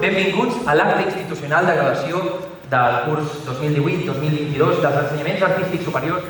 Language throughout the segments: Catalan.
benvinguts a l'acte institucional de gravació del curs 2018-2022 dels ensenyaments artístics superiors.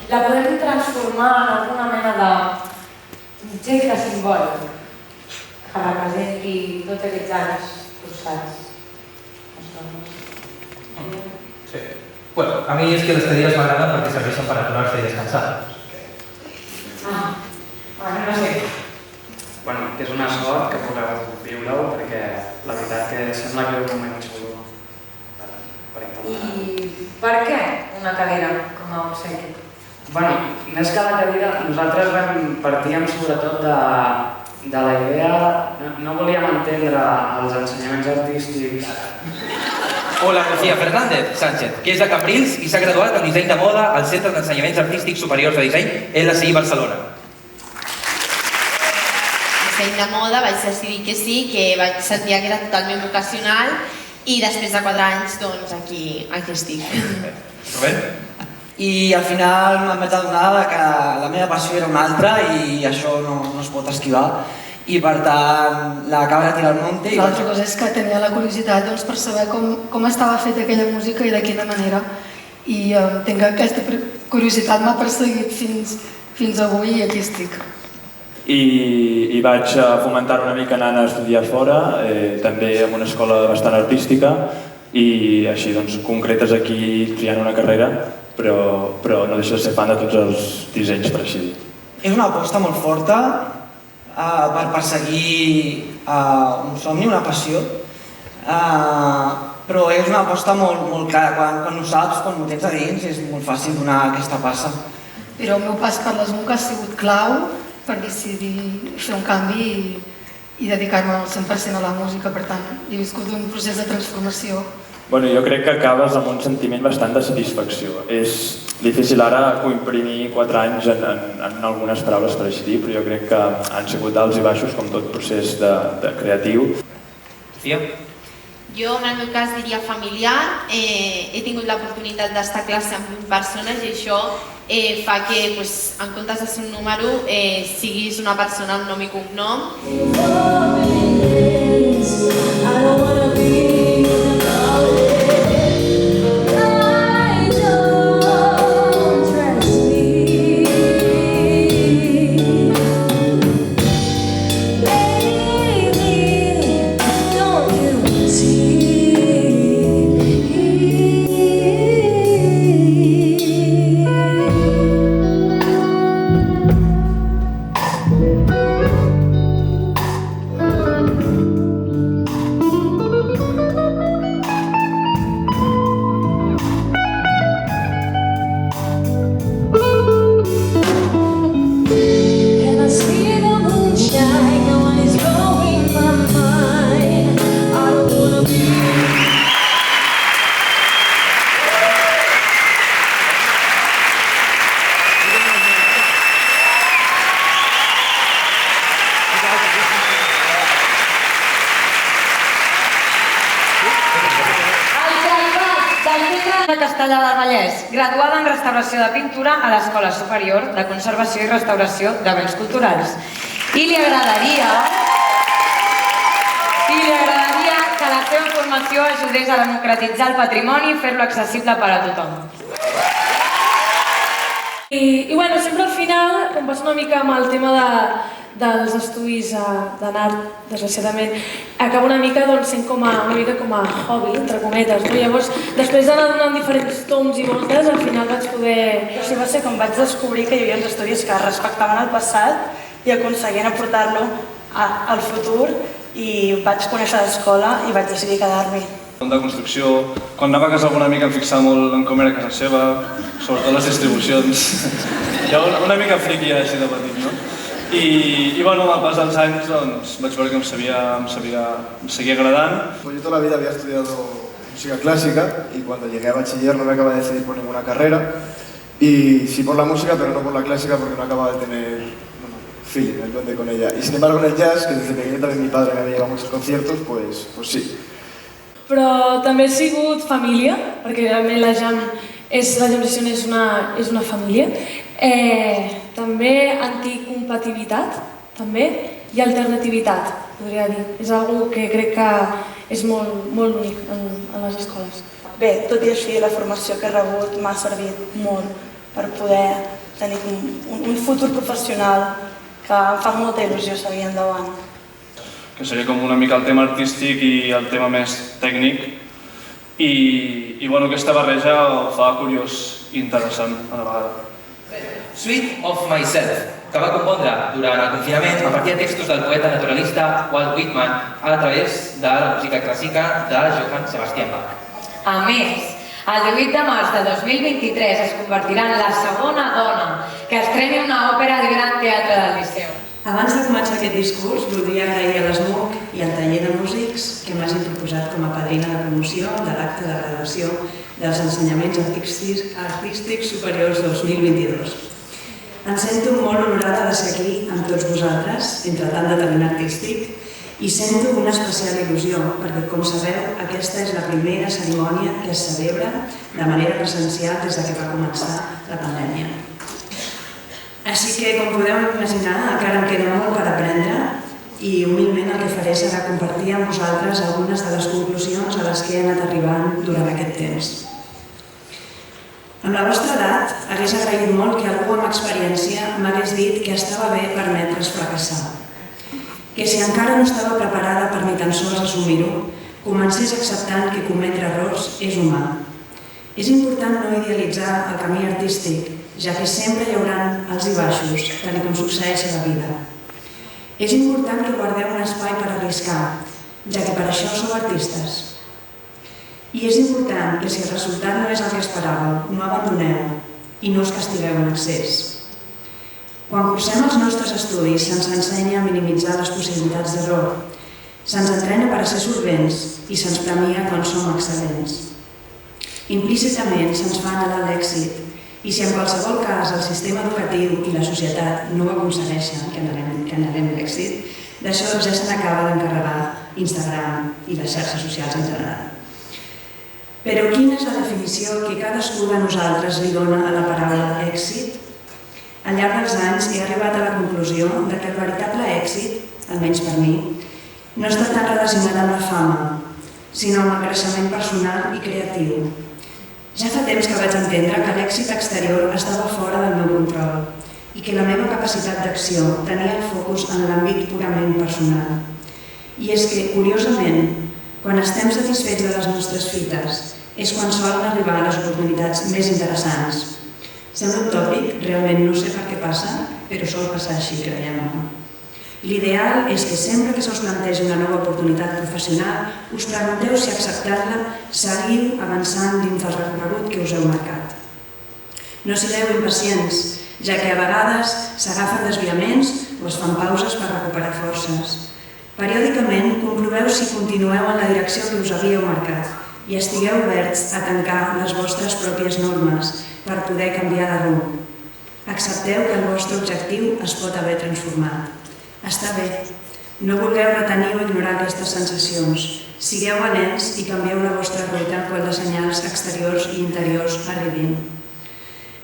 La podem transformar en alguna mena d'objecte simbòlic que representi tots aquests anys cursats. Sí. Bueno, a mi és que les cadires m'agraden perquè serveixen per aturar-se i descansar. No sé. Bueno, que és una sort que pugueu viure-ho perquè la veritat que sembla que és un moment segur per intentar. I per què una cadira com a obsequi? Bueno, més que la cadira, nosaltres partíem sobretot de la idea, no volíem entendre els ensenyaments artístics. Hola, Lucía Fernández Sánchez, que és de Cambrils i s'ha graduat en disseny de moda al Centre d'Ensenyaments Artístics Superiors de Disseny LSI Barcelona. Disseny de moda vaig decidir que sí, que vaig sentir que era totalment vocacional i després de 4 anys, doncs, aquí estic. Robert? I al final me'n vaig adonar que la meva passió era una altra i això no es pot esquivar. I per tant, l'acabo de tirar al monte. L'altra cosa és que tenia la curiositat per saber com estava feta aquella música i de quina manera. I entenc que aquesta curiositat m'ha perseguit fins avui i aquí estic. I vaig fomentar una mica anant a estudiar fora, també en una escola bastant artística, i així doncs concretes aquí triant una carrera, però no deixo de ser fan de tots els dissenys, per així dir. És una aposta molt forta per perseguir un somni, una passió, però és una aposta molt clara. Quan ho saps, quan ho tens a dins, és molt fàcil donar aquesta passa. Però el meu pas per l'ESMUC ha sigut clau per decidir fer un canvi i dedicar-me al 100% a la música. Per tant, he viscut un procés de transformació. Bueno, jo crec que acabes amb un sentiment bastant de satisfacció. És difícil ara comprimir 4 anys en algunes paraules, per així dir, però jo crec que han sigut alts i baixos, com tot procés de creatiu. Sofia? Jo, en el meu cas, diria familiar. He tingut l'oportunitat d'estar a classe amb 20 persones i això fa que, en comptes de ser un número, siguis una persona amb nom i cognom. Castellar del Vallès, graduada en restauració de pintura a l'Escola Superior de Conservació i Restauració de Béns Culturals. I li agradaria que la seva formació ajudés a democratitzar el patrimoni i fer-lo accessible per a tothom. I bueno, sempre al final, em passa una mica amb el tema dels estudis d'art, desgraciadament, acaba una mica sent una mica com a hobby, entre cometes. Llavors, després d'anar donant diferents toms i voltes, al final vaig poder... Així va ser com vaig descobrir que hi havia uns estudis que respectaven el passat i aconseguien aportar-lo al futur, i vaig conèixer l'escola i vaig decidir quedar-m'hi. de construcció. Quan anava a casa alguna mica em fixava molt en com era casa seva, sobretot les distribucions. Jo una mica friqui així de petit, no? I bueno, al pas dels anys doncs, vaig veure que em seguía agradant. Pues yo toda la vida había estudiado música clásica y cuando llegué a bachiller no me acababa de decidir por ninguna carrera. Y sí por la música, pero no por la clásica porque no acababa de tener feeling, el duende con ella. Y sin embargo en el jazz, que desde pequeño también mi padre me había llevado a muchos conciertos, pues sí. Però també ha sigut família, perquè realment la Jam Session és una família. També anticompatibilitat, també, i alternativitat, podria dir. És una que crec que és molt únic a les escoles. Bé, tot i així, la formació que he rebut m'ha servit molt per poder tenir un futur professional que em fa molta il·lusió seguir endavant. Que seria com una mica el tema artístic i el tema més tècnic. I bueno, aquesta barreja ho fa curiós i interessant a la vegada. Suite of Myself, que va compondre durant el confinament a partir de textos del poeta naturalista Walt Whitman a través de la música clàssica de Johann Sebastian Bach. A més, el 18 de març de 2023 es convertirà en la segona dona que estreni una òpera al Gran Teatre del Liceu. Abans de començar aquest discurs, voldria agrair a l'ESMUC i al taller de músics que m'hagin proposat com a padrina de promoció de l'acte de graduació dels ensenyaments artístics superiors 2022. Em sento molt honorada de ser aquí amb tots vosaltres, entre tant de talent artístic, i sento una especial il·lusió, perquè, com sabeu, aquesta és la primera cerimònia que es celebra de manera presencial des que va començar la pandèmia. Així que, com podeu imaginar, encara em queda molt per aprendre i humilment el que faré serà compartir amb vosaltres algunes de les conclusions a les que he anat arribant durant aquest temps. Amb la vostra edat, hagués agraït molt que algú amb experiència m'hagués dit que estava bé permetre's fracassar. Que si encara no estava preparada per ni tan sols assumir-ho, comencés acceptant que cometre errors és humà. És important no idealitzar el camí artístic, ja que sempre hi haurà alts i baixos, tal com succeeix a la vida. És important que guardeu un espai per arriscar, ja que per això sou artistes. I és important que si el resultat no és el que esperàveu, no abandoneu i no us castigueu en excés. Quan cursem els nostres estudis se'ns ensenya a minimitzar les possibilitats d'error, se'ns entrena per a ser solvents i se'ns premia quan som excel·lents. Implícitament se'ns fa anhelar l'èxit, i si en qualsevol cas el sistema educatiu i la societat no ho aconsegueixen, que anhelem l'èxit, d'això ja se n'acaba d'encarregar Instagram i les xarxes socials en general. Però quina és la definició que cadascú de nosaltres li dona a la paraula èxit? Al llarg dels anys he arribat a la conclusió que el veritable èxit, almenys per mi, no està tan relacionat amb la fama, sinó amb el creixement personal i creatiu. Ja fa temps que vaig entendre que l'èxit exterior estava fora del meu control i que la meva capacitat d'acció tenia el focus en l'àmbit purament personal. I és que, curiosament, quan estem satisfets de les nostres fites és quan solen arribar les oportunitats més interessants. Sembla utòpic, realment no sé per què passa, però sol passar així, creiem. L'ideal és que sempre que se us plantegi una nova oportunitat professional us pregunteu si acceptar-la seguiu avançant dins del recorregut que us heu marcat. No sigueu impacients, ja que a vegades s'agafen desviaments o es fan pauses per recuperar forces. Periòdicament comproveu si continueu en la direcció que us havíeu marcat i estigueu oberts a tancar les vostres pròpies normes per poder canviar de rumb. Accepteu que el vostre objectiu es pot haver transformat. Està bé. No vulgueu retenir o ignorar aquestes sensacions. Sigueu valents i canvieu la vostra ruta quan les senyals exteriors i interiors arribin.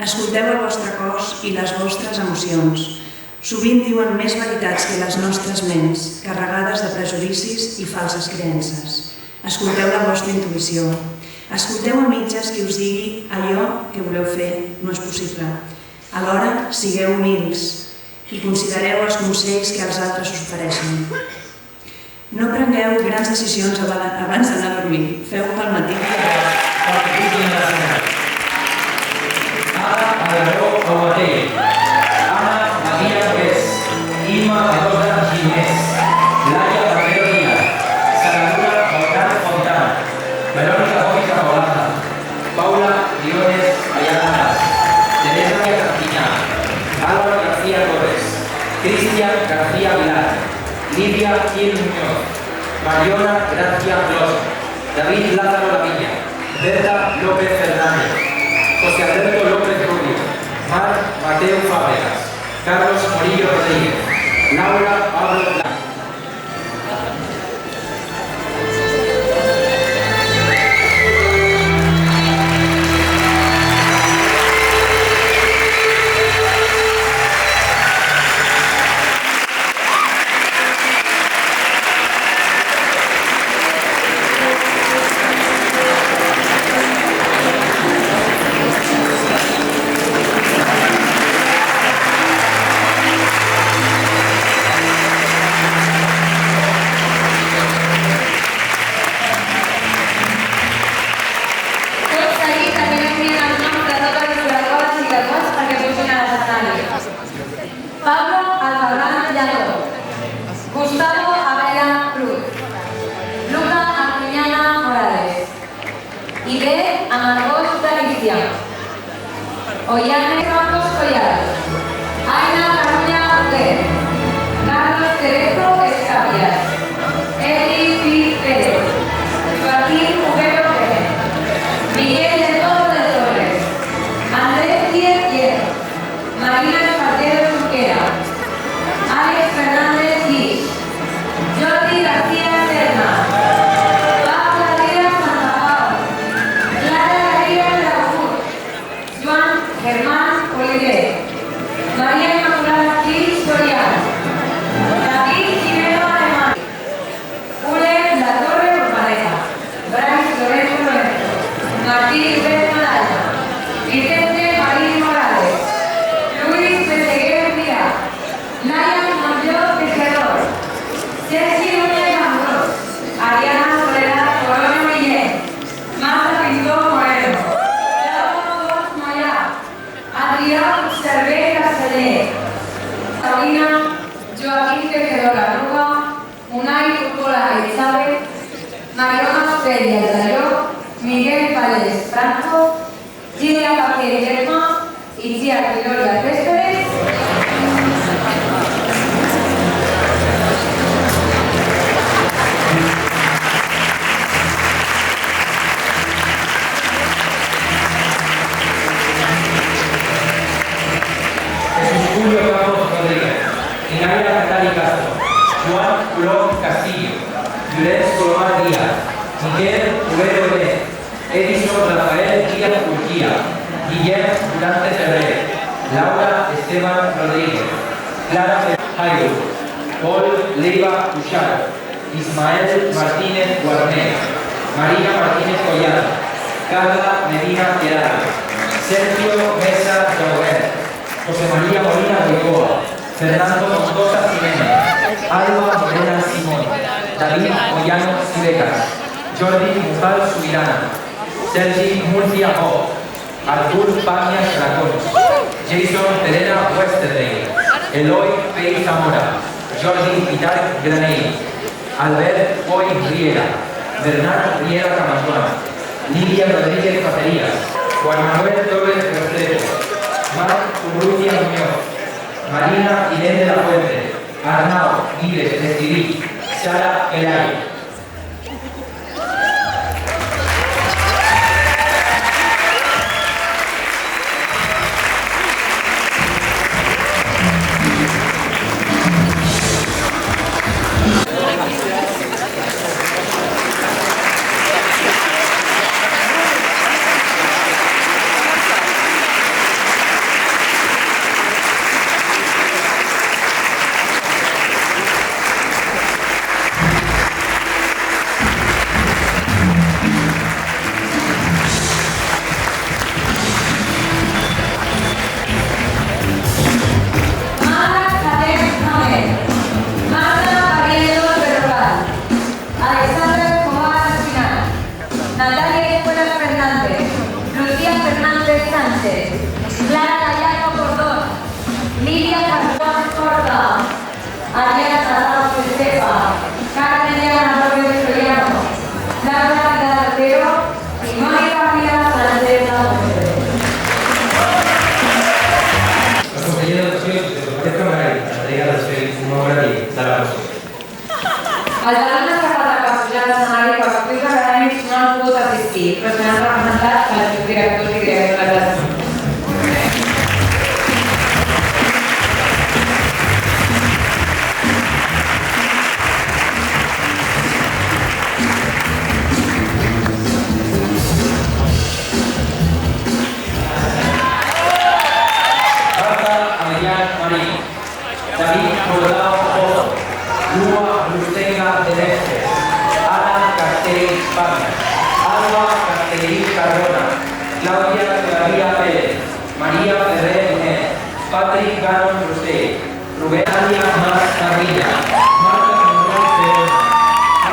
Escolteu el vostre cos i les vostres emocions. Sovint diuen més veritats que les nostres ments, carregades de prejudicis i falses creences. Escolteu la vostra intuïció. Escolteu a mitges que us digui allò que voleu fer no és possible. Alhora, sigueu humils i considereu els consells que els altres us ofereixen. No prengueu grans decisions abans d'anar a dormir. Feu pel matí. Ara, Alaró, Aguatell. Anna, Maria Pérez. Imma, Pedrosa, Ginés. Laia, Barrero Díaz. Saradura, Bauran, Fontana. Cristian García Vilar, Lidia Gil Muñoz, Mariona Gracia Blosa, David Lázaro Lavilla, Berta López Fernández, José Alberto López Rubio, Marc Mateo Fábregas, Carlos Morillo Rodríguez, Laura Pablo Blanco. Pablo Albarrán Lladó, Gustavo Abella Cruz, Luca Armiñana Morales, Ibe Amargós Galicia, Ollane Campos Collar, Aina Caruña Huguet, Carlos Cerezo Escabias, Eli Pi Pérez, Joaquín Huguero Pérez, Miguel de Todo de Torres, Andrés Díez Hierro, Marina Espartero Junquera, Alex Fernández Guix, Jordi García Serna, Pablo García Santapau, Clara García Laúd, Joan Germán Oliver, María Inmaculada Gil Soriano, David Jimeno Alemán, Ule La Torre Urbaneja, Bryce Lorenzo Lorenzo, Martín Pérez Malaya, Vicente Marín Morales, Luis Meseguer Mira, Laia Monlló Tejedor, Sergi Núñez Ambrós, Ariana Soledad Corona Millén, Marta Pintor Moreno, Jaume Gómez Moyà, Adrià Cervé Casteller, Paulina Joaquín Tejedor Arruga, Unai Cupola Echave, Mariona Feria Dalló, Miguel Paredes Franco, Gilia Paquer Yerma, Itziar Gloria Céspedes. Jesús Julio Ramos Rodríguez, Inaira Catali Castro, Juan Colón Castillo, Llorenç Colomar Díaz, Miguel Ubero Bé, Edison Rafael Díaz Urquía, Guillem Durante Ferrer, Laura Esteban Rodríguez, Clara Jairo, Paul Leiva Cucharo, Ismael Martínez Guarné, María Martínez Collado, Carla Medina Querado, Sergio Mesa Jover, José María Molina Goicoa, Fernando Montosa Jiménez, Alba Morena Simón, David Moyano Sibecas, Jordi Mujal Subirana, Sergi Murcia Ho, Artur Pamias Racons, Jason Perena Westerday, Eloy Pei Zamora, Jordi Vital Granell, Albert Hoy Riera, Bernard Riera Camazuana, Lidia Rodríguez Pacerías, Juan Manuel Torres Restrepo, Marc Urrutia Muñoz, Marina Inés de la Fuente, Arnau Vives Estiví, Sara Elay. Clara Gallardo Cordón, Lidia Cartón Corda, Ariana Tarado Estepa, Carmen Diana López Soriano, Laura Vidal y Mónica Vila Sánchez Lamonte. Los compañeros de la parezca Margarita, la de democràtic de la música. Els alumnes que falten per pujar a l'escenari pels motius acadèmics no han pogut assistir, però se n'han representat els seus directors i directores de centre. David Jordao Pozo, Lua Lucenga de Neste, Ana Castellí Pagna, Alba Castellí Cardona, Claudia María Pérez, María Ferrer Mujer, Patrick Ganon Rosé, Rubén Alia Mar Carrilla, Marta Monroy Perona,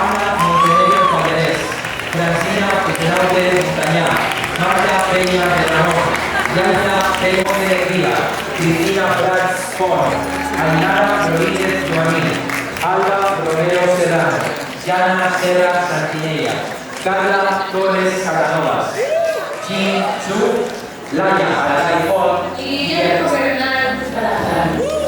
Ana Montenegro Calderés, Francina Pequenaute Montañá, Marta Peña de Ramón, Yalta Telmo de Guía, Cristina Prats Font, Ainara Rodríguez Joanín, Alba Romero Serrano, Yana Serra Santinella, Carla Torres Casanovas, Jin Su, Laia Aray Font y Guillermo Fernández Salazar.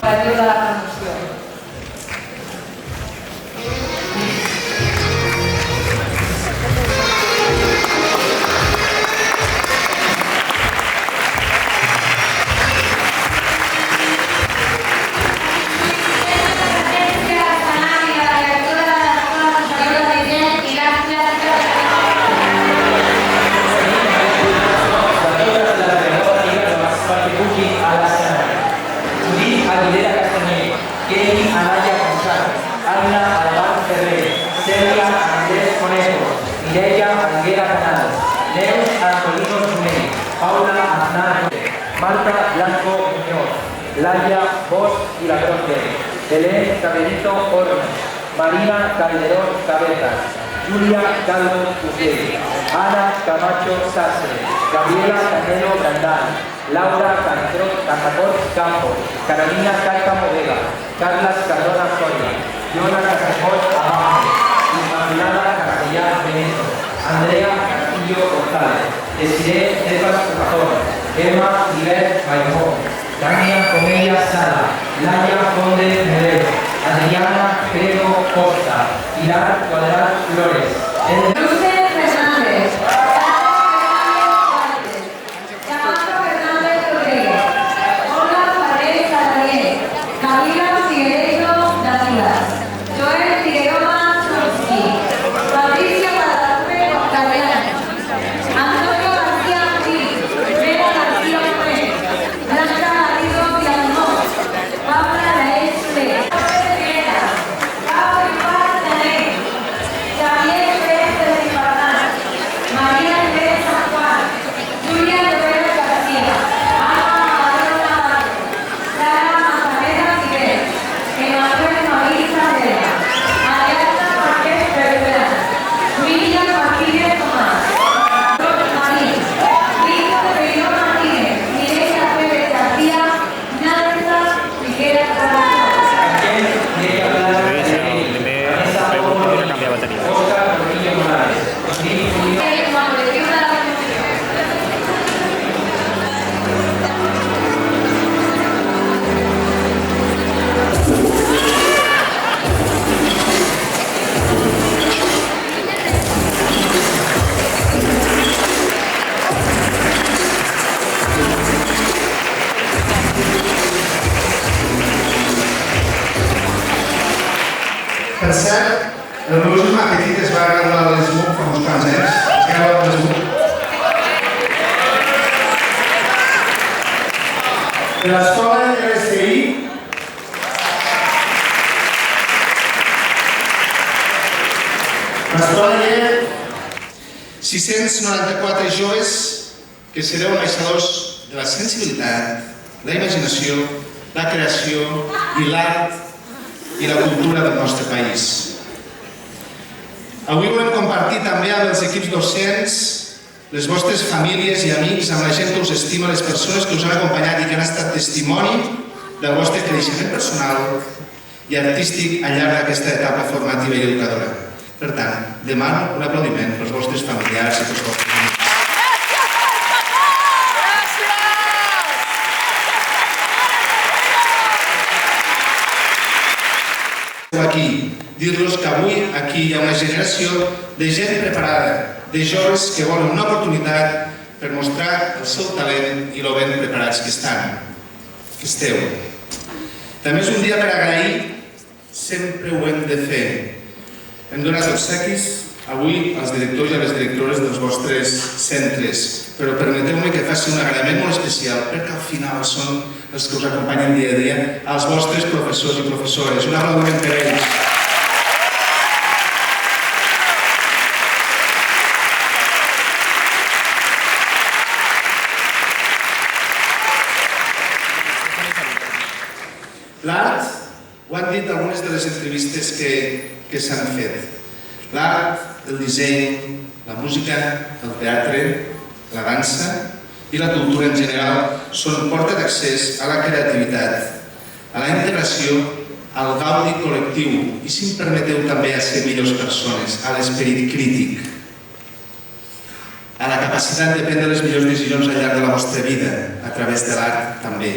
De la promoció. Kelly Anaya González, Ana Alban Ferrer, Celia Andrés Conejo, Mireia Anguera Canal, Neus Antolino Zuney, Paula Aznar, Marta Blanco Muñoz, Laia Bosch y la Croce, Belén Cabellito Hornos, Marina Calderón Cabezas, Julia Calvo Puquet, Ana Camacho Sastre, Gabriela Canelo Brandán, Laura Cantacot Campos, Carolina Cárcamo Vega, Carlas Cardona Soria, Yona Cantacot Abajo, Inmaculada Castellán Benito, Andrea Castillo González, Desiree Evas Cazón, Emma Iber Maimón, Dania Comella Sala, Laia Conde Medero, Adriana Crego Costa, Pilar Cuadrat Flores, Luce Fernández, Camila Figueiredo Danilas, Joel Figueroa Chomsky, Patricia Guadalupe Cabellanos, Antonio García Gil, Vera García Pérez, Blanca Garrido Villalmón, Paula Laez Pérez, Pablo Ipar Tané, Javier Pérez de cert, el meu germà petit es va graduar a l'ESMUC fa uns quants anys. Es graduava a l'ESMUC. De l'escola de l'STI, l'escola de 694 joves que sereu ambaixadors de la sensibilitat, la imaginació, la creació i l'art i la cultura del nostre país. Avui volem compartir també amb els equips docents, les vostres famílies i amics, amb la gent que us estima, les persones que us han acompanyat i que han estat testimoni del vostre creixement personal i artístic al llarg d'aquesta etapa formativa i educadora. Per tant, demano un aplaudiment pels vostres familiars i pels vostres amics. Aquí, dir-los que avui aquí hi ha una generació de gent preparada, de joves que volen una oportunitat per mostrar el seu talent i lo ben preparats que esteu. També és un dia per agrair, sempre ho hem de fer. Hem donat obsequis avui als directors i a les directores dels vostres centres, però permeteu-me que faci un agraïment molt especial perquè al final són els que us acompanyen dia a dia, als vostres professors i professores. Un aplaudiment per ells. L'art, ho han dit algunes de les entrevistes que s'han fet. L'art, el disseny, la música, el teatre, la dansa i la cultura en general són porta d'accés a la creativitat, a la integració, al gaudi col·lectiu i, si em permeteu, també a ser millors persones, a l'esperit crític, a la capacitat de prendre les millors decisions al llarg de la vostra vida, a través de l'art també.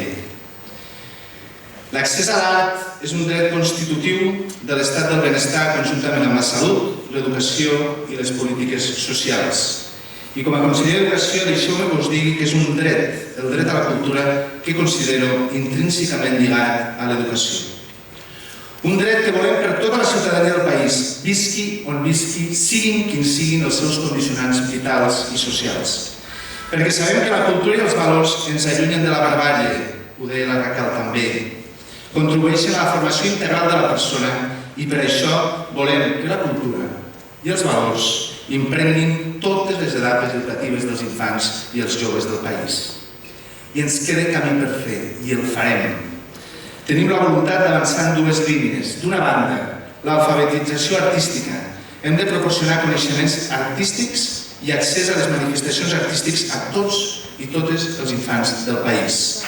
L'accés a l'art és un dret constitutiu de l'estat del benestar conjuntament amb la salut, l'educació i les polítiques socials. I com a conseller d'Educació, deixeu-me que us digui que és un dret, el dret a la cultura, que considero intrínsecament lligat a l'educació. Un dret que volem per tota la ciutadania del país, visqui on visqui, siguin quins siguin els seus condicionants vitals i socials. Perquè sabem que la cultura i els valors ens allunyen de la barbàrie, ho deia la Raquel també, contribueixen a la formació integral de la persona i per això volem que la cultura i els valors impregnin totes les etapes educatives dels infants i els joves del país. I ens queda camí per fer, i el farem. Tenim la voluntat d'avançar en dues línies. D'una banda, l'alfabetització artística. Hem de proporcionar coneixements artístics i accés a les manifestacions artístiques a tots i totes els infants del país.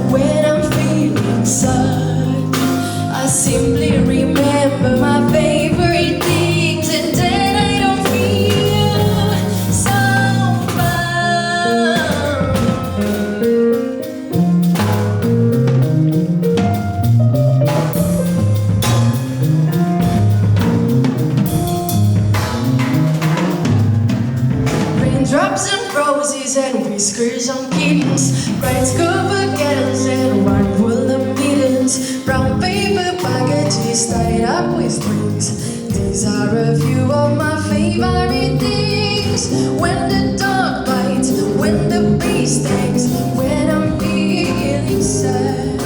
When I'm feeling sad, I simply remember my favorite things, and then I don't feel so bad. Raindrops and roses and whiskers on kittens, bright covered kettles and one full of mittens, brown paper packages tied up with strings. These are a few of my favorite things. When the dog bites, when the bee stings, when I'm feeling sad,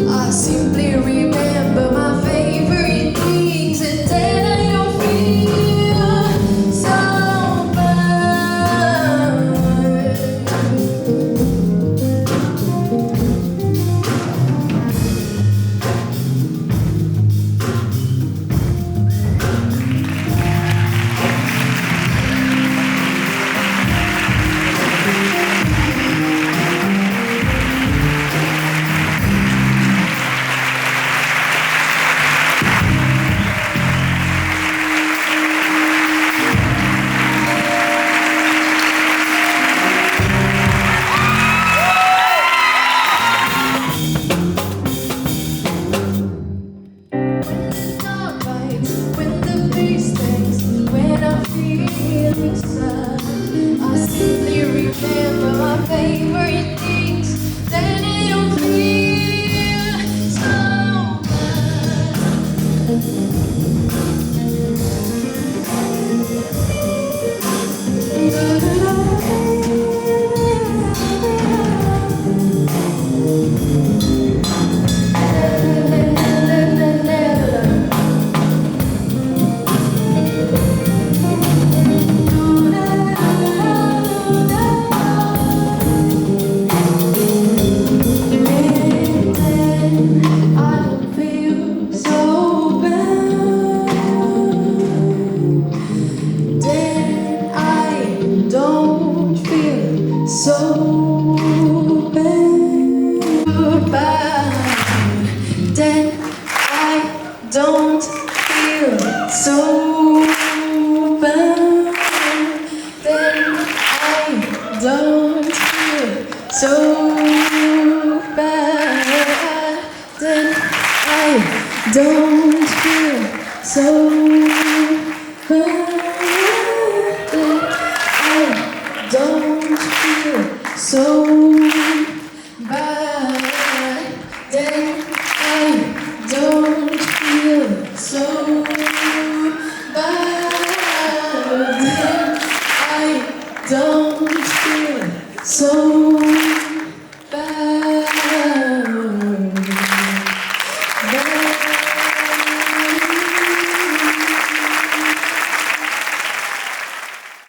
I simply remember my favorite things, and then I don't feel so don't feel so bad, then I don't feel so bad, then I don't feel so bad, then I don't feel so bad, then I don't feel so bad, then I don't feel so